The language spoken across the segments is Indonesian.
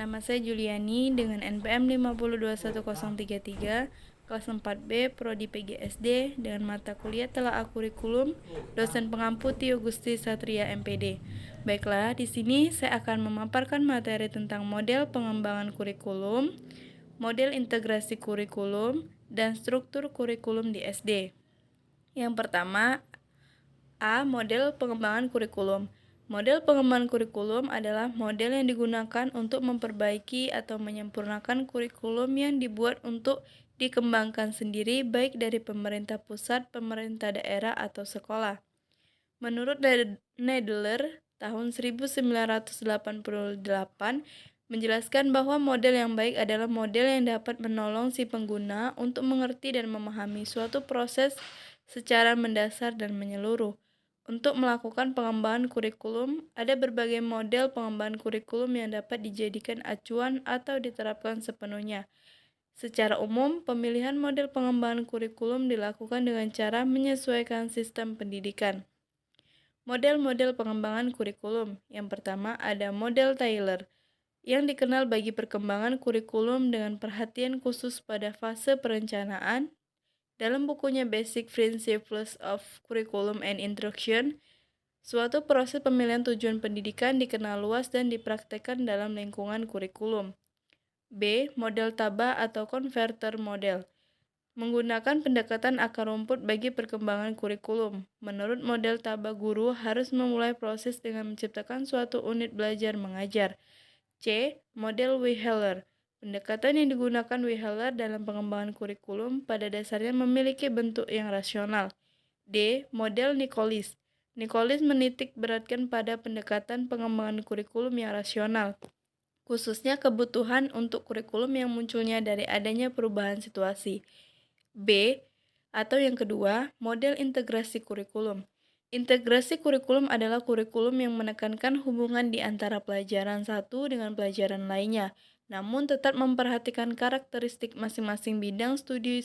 Nama saya Juliani dengan NPM 5021033, kelas 4B, Prodi PGSD, dengan mata kuliah Telaah Kurikulum, dosen pengampu Tio Gusti Satria MPD. Baiklah, di sini saya akan memaparkan materi tentang model pengembangan kurikulum, model integrasi kurikulum, dan struktur kurikulum di SD. Yang pertama, A. Model pengembangan kurikulum. Model pengembangan kurikulum adalah model yang digunakan untuk memperbaiki atau menyempurnakan kurikulum yang dibuat untuk dikembangkan sendiri baik dari pemerintah pusat, pemerintah daerah, atau sekolah. Menurut Nadler tahun 1988 menjelaskan bahwa model yang baik adalah model yang dapat menolong si pengguna untuk mengerti dan memahami suatu proses secara mendasar dan menyeluruh. Untuk melakukan pengembangan kurikulum, ada berbagai model pengembangan kurikulum yang dapat dijadikan acuan atau diterapkan sepenuhnya. Secara umum, pemilihan model pengembangan kurikulum dilakukan dengan cara menyesuaikan sistem pendidikan. Model-model pengembangan kurikulum. Yang pertama ada model Taylor, yang dikenal bagi perkembangan kurikulum dengan perhatian khusus pada fase perencanaan. Dalam bukunya Basic Principles of Curriculum and Instruction, suatu proses pemilihan tujuan pendidikan dikenal luas dan dipraktekkan dalam lingkungan kurikulum. B. Model Taba atau Converter Model, menggunakan pendekatan akar rumput bagi perkembangan kurikulum. Menurut model Taba, guru harus memulai proses dengan menciptakan suatu unit belajar mengajar. C. Model Weyheller, pendekatan yang digunakan Weyheller dalam pengembangan kurikulum pada dasarnya memiliki bentuk yang rasional. D. Model Nicolis. Nicolis menitik beratkan pada pendekatan pengembangan kurikulum yang rasional, khususnya kebutuhan untuk kurikulum yang munculnya dari adanya perubahan situasi. B. Atau yang kedua, model integrasi kurikulum. Integrasi kurikulum adalah kurikulum yang menekankan hubungan di antara pelajaran satu dengan pelajaran lainnya, namun tetap memperhatikan karakteristik masing-masing bidang studi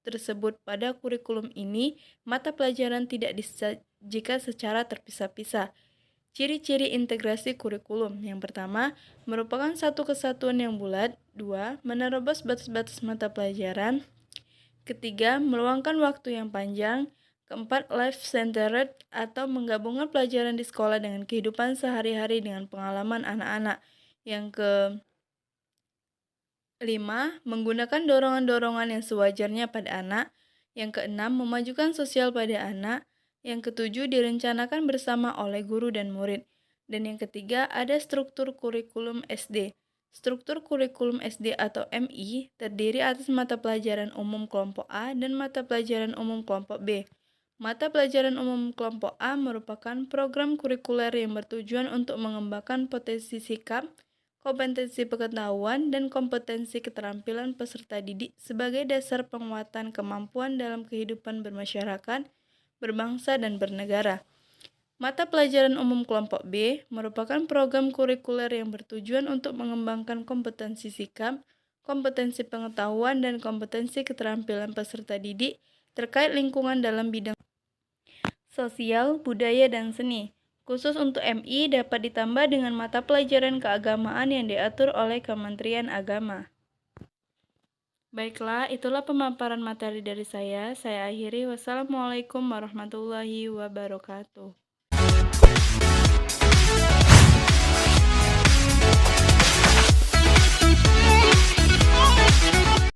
tersebut. Pada kurikulum ini, mata pelajaran tidak disajikan secara terpisah-pisah. Ciri-ciri integrasi kurikulum. Yang pertama, merupakan satu kesatuan yang bulat. 2. Menerobos batas-batas mata pelajaran. Ketiga, meluangkan waktu yang panjang. Keempat, life-centered atau menggabungkan pelajaran di sekolah dengan kehidupan sehari-hari dengan pengalaman anak-anak. Yang kelima, menggunakan dorongan-dorongan yang sewajarnya pada anak. Yang keenam, memajukan sosial pada anak. Yang ketujuh, direncanakan bersama oleh guru dan murid. Dan yang ketiga, ada struktur kurikulum SD. Struktur kurikulum SD atau MI terdiri atas mata pelajaran umum kelompok A dan mata pelajaran umum kelompok B. Mata pelajaran umum kelompok A merupakan program kurikuler yang bertujuan untuk mengembangkan potensi sikap, kompetensi pengetahuan, dan kompetensi keterampilan peserta didik sebagai dasar penguatan kemampuan dalam kehidupan bermasyarakat, berbangsa, dan bernegara. Mata pelajaran umum kelompok B merupakan program kurikuler yang bertujuan untuk mengembangkan kompetensi sikap, kompetensi pengetahuan, dan kompetensi keterampilan peserta didik terkait lingkungan dalam bidang sosial, budaya, dan seni. Khusus untuk MI dapat ditambah dengan mata pelajaran keagamaan yang diatur oleh Kementerian Agama. Baiklah, itulah pemaparan materi dari saya. Saya akhiri. Wassalamualaikum warahmatullahi wabarakatuh.